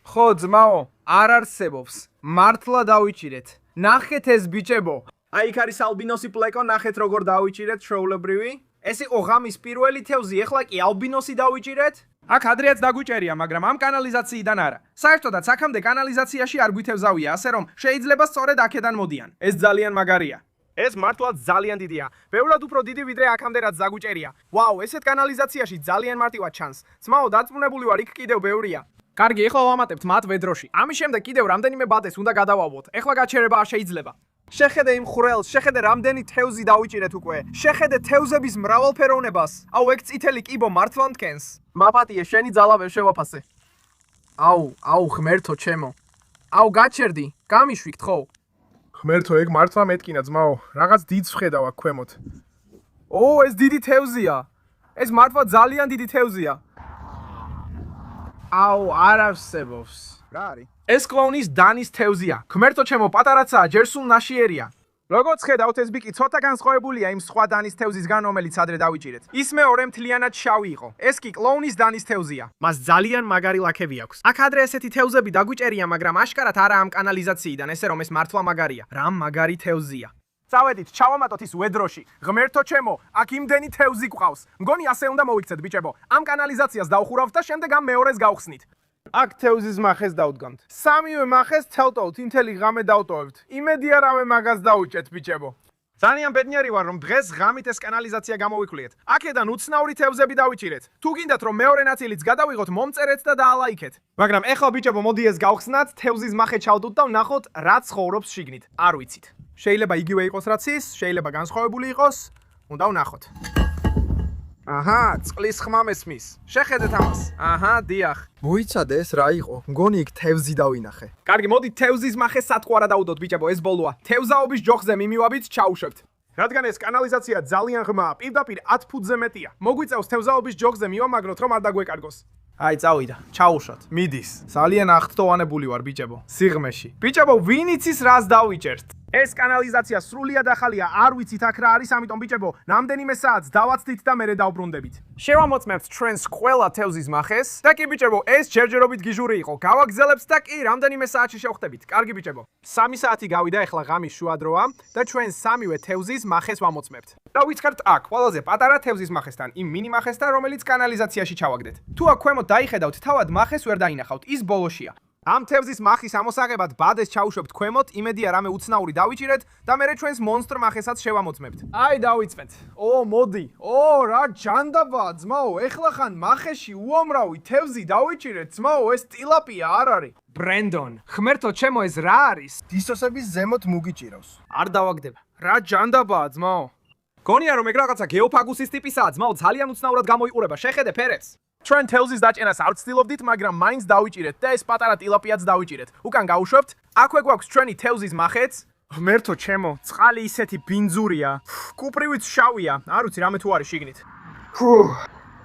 ხო ძმაო, არ არსებობს. მართლა დავიჭირეთ. ნახეთ ეს ბიჭებო. აი იქ არის ალბინოსი პლეკო, ნახეთ როგორ დავიჭირეთ შოულებრივი. ეს იყო ღამის პირველი თევზი, ეხლა კი ალბინოსი დავიჭირეთ. აქ ადრეაც დაგვიჭერია, მაგრამ ამ კანალიზაციიდან არა. საერთოდაც აქამდე კანალიზაციაში არ გვითევზავია, ასე რომ შეიძლება სწორედ აქედან მოდიან. ეს ძალიან მაგარია. ეს მართლაც ძალიან დიდია. ბევრად უფრო დიდი ვიდრე აქამდე რაც დაგვიჭერია. ვაუ, ესეთ კანალიზაციაში ძალიან მარტივად ჩანს. ძმაო, დაწმუნებული ვარ, იქ კიდევ ბევრია. კარგი, ეხლა ვამატებთ მათ ვედროში. ამის შემდეგ კიდევ რამდენიმე ბადეს უნდა გადავავოთ. ეხლა გაჩერება არ შეიძლება. შეხედე იმ ხვრელს, შეხედე რამდენი თევზი დავიჭირეთ უკვე. შეხედე თევზების მრავალფეროვნებას. აუ, ეგ წითელი კიბო მართლა მткენს. მაპატიე, შენი ძალა ვერ შევაფასე. აუ, ღმერთო ჩემო. აუ, გაჩერდი, გამიშვიგთ ხო? ღმერთო, ეგ მართლა მეტკინა ძმაო, რაღაც დიდს ვხედავ აქ ქვემოთ. ეს დიდი თევზია. ეს მართლა ძალიან დიდი თევზია. აუ, არ არსებობს. რა არის? ეს კლოუნის დანის თევზია. ღმერთო ჩემო, პატარაცაა, ჯერ სულ ნაშიერია. როგორც ხედავთ, ეს ბიკი ცოტა განსხვავებულია იმ სხვა დანის თევზისგან, რომელიც ადრე დავიჭირეთ. ის მეორე მთლიანად შავი იყო. ეს კი კლოუნის დანის თევზია. მას ძალიან მაგარი ლაქები აქვს. აქ ადრე ესეთი თევზები დაგვიჭერია, მაგრამ აშკარად არა ამ კანალიზაციიდან, ესე რომ ეს მართლა მაგარია. რა მაგარი თევზია. წავედით, ჩავამატოთ ის ვედროში. ღმერთო ჩემო, აქ იმდენი თევზი გვყავს. მგონი ასე უნდა მოვიქცეთ, ბიჭებო. ამ კანალიზაციას დავხურავთ და შემდეგ ამ მეორეს გავხსნით. აქ თევზის მახეს დავდგამთ. სამივე მახეს თელტოვთ, ინთელი ღამე დავტოვებთ. იმედია რამე მაგას დავუჭეთ, ბიჭებო. ძალიან ბედნიერი ვარ, რომ დღეს ღამით ეს კანალიზაცია გამოვიკვლიეთ. აქედან უცნაური თევზები დავიჭირეთ. თუ გინდათ რომ მეორე ნაწილიც გადავიღოთ, მომწერეთ და დაალაიქეთ. მაგრამ ეხლა ბიჭებო, მოდი ეს გავხსნათ, თევზის მახე ჩავდოთ და ვნახოთ, რა ცხოვრობს შიგნით. არ ვიცით. შეიძლება იგივე იყოს რაც ის, შეიძლება განსხვავებული იყოს. უნდა ვნახოთ. აჰა, წყლის ხმა მესმის. შეხედეთ ამას. აჰა, დიახ. მოიცადე ეს რა იყო? მგონი იქ თევზი დავინახე. კარგი, მოდი თევზის მახეს სათყვარა დავუდოთ, ბიჭებო, ეს ბოლოა. თევზაობის ჯოხზე მიმივაბით, ჩაუშვებთ. რადგან ეს კანალიზაცია ძალიან ღრმაა, პირდაპირ 10 ფუტზე მეტია. მოგვიწევს თევზაობის ჯოხზე მივამაგროთ, რომ არ დაგვეკარგოს. აი, წავიდა, ჩაუშვათ. მიდის. ძალიან აღტოვანებული ვარ, ბიჭებო. სიღმეში. ბიჭებო, ვინ იცის რას დავიჭერთ? ეს კანალიზაცია სრულიად ახალია, არ ვიცით აქ რა არის, ამიტომ ბიჭებო, რამდენიმე საათს დავაცდით და მერე დავბრუნდებით. შევამოწმებთ ჩვენს ყველა თევზის მახეს და კი ბიჭებო, ეს ჯერჯერობით გიჟური იყო. გავაგზავნებთ და კი რამდენიმე საათში შევხვდებით. კარგი ბიჭებო. 3 საათი გავიდა, ეხლა ღამის შუადროა და ჩვენ სამივე თევზის მახეს ვამოწმებთ. და ვიწყებთ აქ, ყველაზე პატარა თევზის მახესთან, იმ მინი მახესთან, რომელიც კანალიზაციაში ჩავაგდეთ. თუ აქ ქვემოთ დაიხედავთ, თავად მახეს ვერ დაინახავთ, ის ბოლოშია. ამ თევზის მახის ამოსაღებად ბადეს ჩაუშვებთ ქვემოთ, იმედია რამე უცნაური დავიჭირეთ და მერე ჩვენს მონსტრ მახესაც შევამოწმებთ. აი, დავიწყეთ. მოდი. რა ჯანდაბაა, ძმაო, ეხლა ხან მახეში უამრავი თევზი დავიჭირეთ, ძმაო, ეს ტილაპია არ არის. ბრენდონ, ღმერთო ჩემო, ეს რა არის? დისოსების ზემოთ მუგიჭირავს. არ დავაგდება. რა ჯანდაბაა, ძმაო? გონია რომ ეგ რაღაცა გეოფაგუსის ტიპისაა, ძმაო, ძალიან უცნაურად გამოიყურება. შეხედე ფერებს. ჩვენ თევზის დაჭერას არ ვცდილობდით, მაგრამ მაინც დავიჭირეთ და ეს პატარა ტილაპიაც დავიჭირეთ. უკან გავუშვებთ. აქვე გვაქვს ჩვენი თევზის მახეც. ღმერთო ჩემო, წყალი ისეთი ბინძურია. კუპრივიც შავია. არ ვიცი რამე თუ არის შიგნით.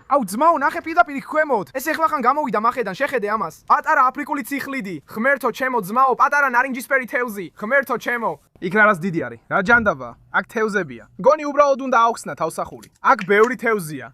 აუ ძმაო, ნახე პირდაპირ ქვემოთ. ეს ეხლა ხან გამოვიდა მახედან, შეხედე ამას. პატარა აფრიკული ციხლიდი. ღმერთო ჩემო, ძმაო, პატარა ნარინჯისფერი თევზი. ღმერთო ჩემო. იქ რაღაც დიდი არის. რა ჯანდაბაა? აქ თევზებია. გონი უბრალოდ უნდა აუხსნა თავსახური. აქ ბევრი თევზია.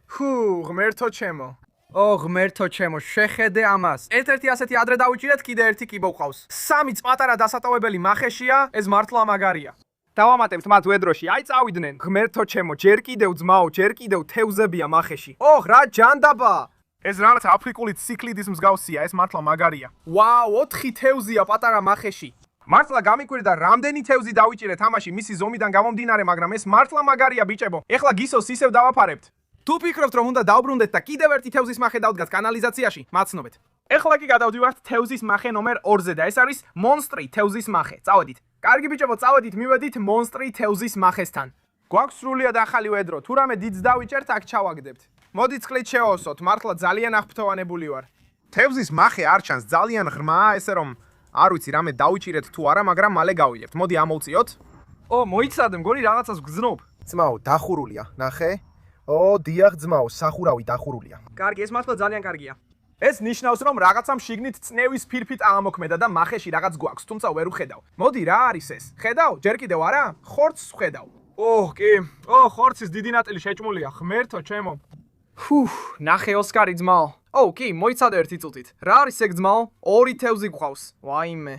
ღმერთო ჩემო. ღმერთო ჩემო, შეხედე ამას. ერთ-ერთი ასეთი ადრე დავიჭირეთ, კიდე ერთი კიბო ყავს. 3 პატარა დასატოვებელი მახეშია, ეს მართლა მაგარია. დავამატებთ მათ ვედროში, აი წავიდნენ. ღმერთო ჩემო, ჯერ კიდევ ძმაო, ჯერ კიდევ თევზებია მახეში. რა ჯანდაბა! ეს რაღაც აფრიკული ციკლიდის მსგავსია, ეს მართლა მაგარია. ვაუ, 4 თევზია პატარა მახეში. მართლა გამიკვირდა, რამდენი თევზი დავიჭირეთ ამაში მისი ზომიდან გამომდინარე, მაგრამ ეს მართლა მაგარია ბიჭებო. ეხლა გისოს ისევ დავაფარებთ. თუ ფიქრობთ, რომ უნდა დავბრუნდეთ და კიდევ ერთი თევზის მახე დავდგათ კანალიზაციაში, მაცნობეთ. ეხლა კი გადავდივართ თევზის მახე ნომერ 2-ზე და ეს არის მონსტრი თევზის მახე. წავედით. კარგი ბიჭებო, წავედით, მივედით მონსტრი თევზის მახესთან. გვაქვს სრულიად ახალი ვედრო, თუ რამე დიდს დავიჭერთ, აქ ჩავაგდებთ. მოდით წყლით შევავსოთ, მართლა ძალიან აღფრთოვანებული ვარ. თევზის მახე არ ჩანს, ძალიან ღრმაა, ესე რომ არ ვიცი რამე დავიჭირეთ თუ არა, მაგრამ მალე გავილებთ. მოდი ამოვწიოთ. მოიცადე, მგონი რაღაცას გძნობ. ძმაო, დახურულია, ნახე. დიახ ძმაო, სახურავი დახურულია. კარგი, ეს მართლა ძალიან კარგია. ეს ნიშნავს, რომ რაღაცამ შიგნით წნევის ფირფიტ აღმოქმედა და მახეში რაღაც გვაქვს, თუმცა ვერ ვხედავ. მოდი, რა არის ეს? ხედავ? ჯერ კიდევ არა? ხორცს ვხედავ. კი. ხორცის დიდი ნაწილი შეჭმულია, ღმერთო ჩემო. ნახე ოსკარი ძმაო. კი, მოიცადე ერთი წუთით. რა არის ეგ ძმაო? 2 თევზი გვყავს. ვაიმე.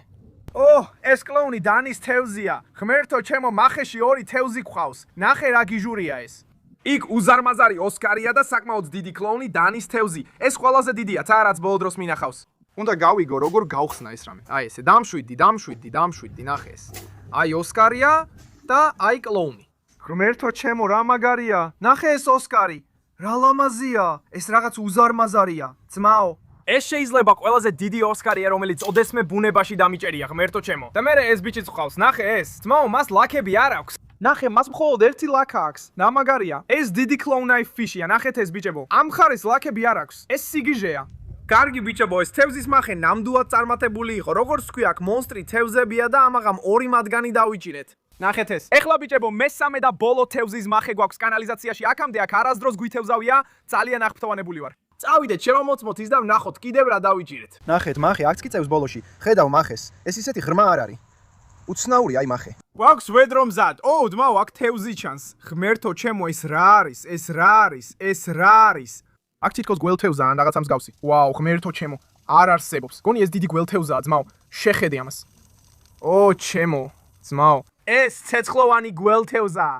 ეს კლოუნი დანის თევზია. ღმერთო ჩემო, მახეში 2 თევზი გვყავს. ნახე რა გიჟურია ეს. იქ უზარმაზარი ოსკარია და საკმაოდ დიდი კლოუნი დანის თევზი. ეს ყველაზე დიდია, ცა რაც ბოლო დროს მინახავს. უნდა გავიგო, როგორ გავხსნა ეს რამე. აი ესე, დამშვიდდი, ნახე ეს. აი ოსკარია და აი კლოუნი. ღმერთო ჩემო, რა მაგარია. ნახე ეს ოსკარი. რა ლამაზია. ეს რაღაც უზარმაზარია. ძმაო, ეს შეიძლება ყველაზე დიდი ოსკარია, რომელიც ოდესმე ბუნებაში დამიჭერია, ღმერთო ჩემო. და მე ეს ბიჭიც ყავს, ნახე ეს. ძმაო, მას ლაქები არ აქვს. ნახე, მას მხოლოდ ერთი ლაქა აქვს. ნამაგარია. ეს დიდი კლოუნაი ფიშია, ნახეთ ეს ბიჭებო. ამ ხარის ლაქები არ აქვს. ეს სიგიჟეა. კარგი ბიჭებო, ეს თევზის მახე ნამდვილად წარმატებული იყო. როგორც თქვი, აქ მონსტრი თევზებია და ამაღამ 2 მათგანი დავიჭირეთ. ნახეთ ეს. ეხლა ბიჭებო, მესამე და ბოლო თევზის მახე გვაქვს კანალიზაციაში. აქამდე აქ არასდროს გვითევზავია, ძალიან აღფრთოვანებული ვარ. წავიდეთ, შევამოწმოთ ის და ვნახოთ კიდევ რა დავიჭირეთ. ნახეთ, მახე აქ წიწევს ბოლოში. ხედავ მახეს. ეს ისეთი ღრმა არ არის. უცნაური აი მახე. გვაქვს ვედრო მზად. ძმაო, აქ თევზი ჩანს. ღმერთო ჩემო, ეს რა არის? ეს რა არის? აქ თითქოს გველთევზაა ან რაღაცა მსგავსი. ვაუ, ღმერთო ჩემო, არ არსებობს. გონი ეს დიდი გველთევზაა, ძმაო. შეხედე ამას. ჩემო, ძმაო. ეს ცეცხლოვანი გველთევზაა.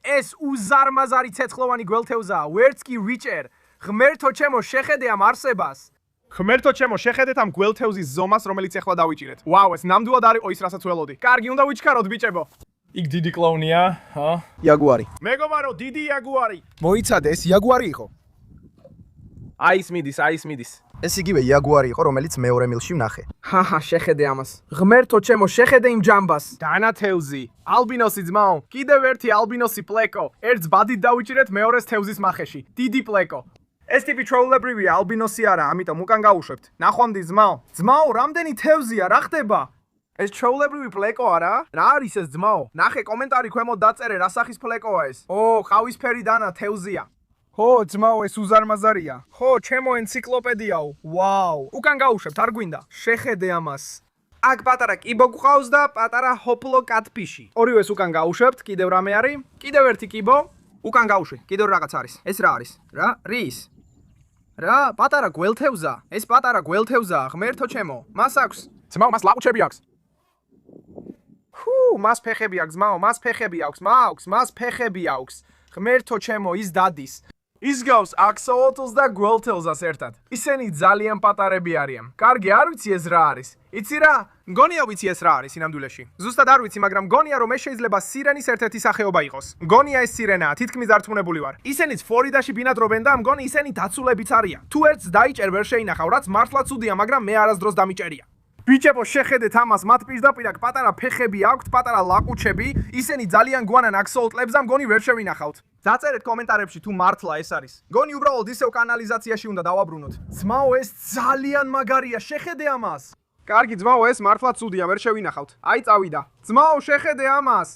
ეს უზარმაზარი ცეცხლოვანი გველთევზაა. ვერც კი ვიჭერ. ღმერთო ჩემო, შეხედე ამ არსებას. ღმერთო ჩემო, შეხედეთ ამ გველთევზის ზომას, რომელიც ახლა დავიჭირეთ. ვაუ, ეს ნამდვილად არის ის, რასაც ველოდი. კარგი, უნდა ვიჩქაროთ ბიჭებო. იქ დიდი კლოუნია, იაგუარი. მეგობარო, დიდი იაგუარი. მოიცადე, ეს იაგუარი იყო. აი ის მიდის. ეს იგივე იაგუარი იყო, რომელიც მეორე მილში ვნახე. შეხედე ამას. ღმერთო ჩემო, შეხედე იმ ჯამბას. დანა თევზი. ალბინოსი ძმაო. კიდევ ერთი ალბინოსი პლეკო. ერთს ბადით დავიჭირეთ მეორეს თევზის მახეში. დიდი პლეკო. ეს ტიპი ჩვეულებრივია, ალბინოსი არა, ამიტომ უკან გავუშვებთ. ნახვამდი ძმაო. ძმაო, რამდენი თევზია, რა ხდება? ეს ჩვეულებრივი პლეკო არა? რა არის ეს ძმაო? ნახე კომენტარი ქვემოთ დაწერე, რა სახის პლეკოა ეს? ყავისფერი დანა თევზია. ძმაო, ეს უზარმაზარია. ჩემო ენციკლოპედიაო. ვაუ. უკან გავუშვებთ, არ გვინდა. შეხედე ამას. აქ პატარა კიბო გვყავს და პატარა ჰოპლო კატფიში. ორივეს უკან გავუშვებთ, კიდევ რამე არის? კიდევ ერთი კიბო. უკან გავუშვი, კიდევ რაღაც არის. ეს რა არის? რის? რა, პატარა გველთევზა. ეს პატარა გველთევზაა, ღმერთო ჩემო. მას აქვს. ძმაო, მას ლაყუჩები აქვს. მას ფეხები აქვს, ძმაო, მას ფეხები აქვს. ღმერთო ჩემო, ის დადის. ის გავს აქსოლოტლს და გველთევზას ერთად. ისინი ძალიან პატარები არიან. კარგი, არ ვიცი ეს რა არის. იცი რა? მგონია ვიცი ეს რა არის სინამდვილეში. ზუსტად არ ვიცი, მაგრამ მგონია რომ ეს შეიძლება სირენის ერთ-ერთი სახეობა იყოს. მგონია ეს სირენაა, თითქმის დარწმუნებული ვარ. ისინიც ფლორიდაში ბინადრობენ და მგონი ისინი დაცულებიც არიან. თუ ერთს დაიჭერ ვერ შეინახავ, რაც მართლა ცუდია, მაგრამ მე არასდროს დამიჭერია. ბიჭებო, შეხედეთ ამას, მათ პირდაპირ აქ პატარა ფეხები აქვთ, პატარა ლაყუჩები, ისინი ძალიან გვანან აქსოლოტლებს და მგონი ვერ შევინახავთ. დაწერეთ კომენტარებში თუ მართლა ეს არის. მგონი უბრალოდ ისევ კანალიზაციაში უნდა დავაბრუნოთ. ძმაო, ეს ძალიან მაგარია, შეხედე ამას. კარგი ძმაო, ეს მართლა ცუდია, ვერ შევინახავთ. აი წავიდა. ძმაო, შეხედე ამას.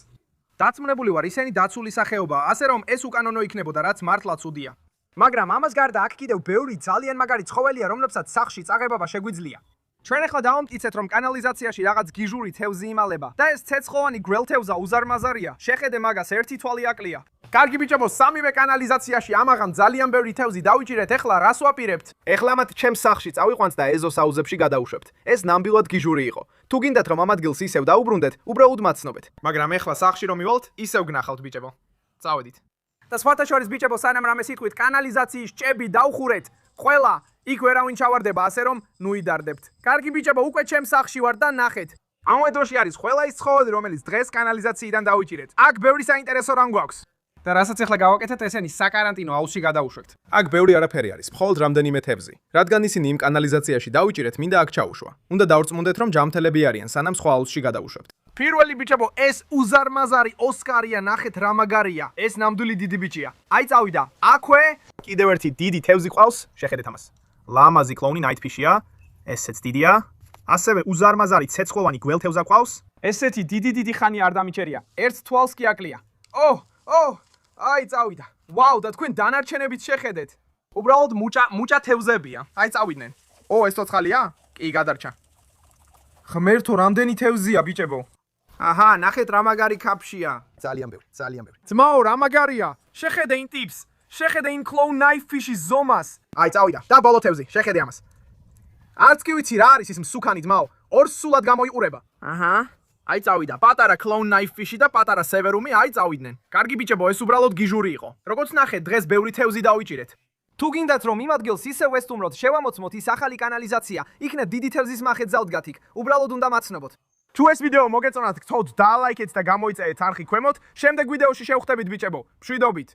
დაწმუნებული ვარ, ისინი დაცული სახეობაა, ასე რომ ეს უკანონო იქნებოდა, რაც მართლა ცუდია. მაგრამ ამას გარდა აქ კიდევ ბევრი ძალიან მაგარი ცხოველია, რომლებსაც სახლში წაღებობა შეგვიძლია. ჩვენ ახლა დავამტკიცეთ, რომ კანალიზაციაში რაღაც გიჟური თევზი იმალება და ეს ცეცხლოვანი გველთევზა უზარმაზარია. შეხედე მაგას, ერთი თვალი აკლია. კარგი ბიჭებო, სამივე კანალიზაციაში ამაღამ ძალიან ბევრი თევზი დავიჭირეთ, ეხლა რას ვაპირებთ? ეხლა მათ ჩემს სახლში წავიყვანთ და ეზოს აუზებში გადავუშვებთ. ეს ნამდვილად გიჟური იყო. თუ გინდათ რომ ამ ადგილს ისევ დაუბრუნდეთ, უბრალოდ მაცნობეთ. მაგრამ ეხლა სახლში რომ მივალთ, ისევ გნახავთ ბიჭებო. წავედით. და სხვათა შორის ბიჭებო, სანამ რამეს იტყვით, კანალიზაციის ჭები დავხურეთ. ყველა იქ ვერავინ ჩავარდება, ასე რომ ნუ იდარდებთ. კარგი ბიჭებო, უკვე ჩემს სახლში ვარ და ნახეთ. ამავე დროში არის ყველა ის ცხოველი, რომელიც დღეს კანალიზაციიდან დავიჭირეთ. აქ ბევრი საინტერესო რამ გვაქვს. და რასაც ახლა გავაკეთეთ, ესენი საკარანტინო აუზში გადავუშვებთ. აქ ბევრი არაფერი არის, მხოლოდ რამდენიმე თევზი. რადგან ისინი იმ კანალიზაციაში დავიჭირეთ, მინდა აქ ჩაუშვა. უნდა დავრწმუნდეთ, რომ ჯამთელები არიან, სანამ სხვა აუზში გადავუშვებთ. პირველი ბიჭებო, ეს უზარმაზარი ოსკარია, ნახეთ რა მაგარია. ეს ნამდვილი დიდი ბიჭია. აი წავიდა. აქვე კიდევ ერთი დიდი თევზი ყავს, შეხედეთ ამას. ლამაზი კლოუნი ნაითფიშია, ესეც დიდია. ასევე უზარმაზარი ცეცხლოვანი გველთევზა ყავს. ესეთი დიდი ხანი არ დამიჩერია. ერთ თვალს კი აკლია. აი წავიდა. ვაუ, და თქვენ დანარჩენებით შეხედეთ. უბრალოდ მუჭა თევზებია. აი წავიდნენ. ეს ცოცხალია? კი, გადარჩა. ღმერთო, რამდენი თევზია ბიჭებო? აჰა, ნახეთ რა მაგარი კაფშია. ძალიან ბევრი. ძმაო, რა მაგარია? შეხედე იმ ტიპს. შეხედე იმ clown knife fish-ის ზომას. აი წავიდა. და ბოლო თევზი, შეხედე ამას. არც კი ვიცი რა არის ის მსუქანი ძმაო. ორს სულად გამოიყურება. აჰა. აი წავიდა. პატარა clown knife fish-ი და პატარა სევერუმი აი წავიდნენ. კარგი ბიჭებო, ეს უბრალოდ გიჟური იყო. როგორც ნახეთ, დღეს ბევრი თევზი დავიჭირეთ. თუ გინდათ რომ იმ ადგილს ისევ ვესტუმროთ, შევამოწმოთ ის ახალი კანალიზაცია, იქნებ დიდი თევზის მახეთ ზავდგათ იქ. უბრალოდ უნდა მაცნობოთ. თუ ეს ვიდეო მოგეწონათ, გთხოვთ დაალაიქეთ და გამოიწერეთ არხი ქვემოთ. შემდეგ ვიდეოში შევხვდებით ბიჭებო. მშვიდობით.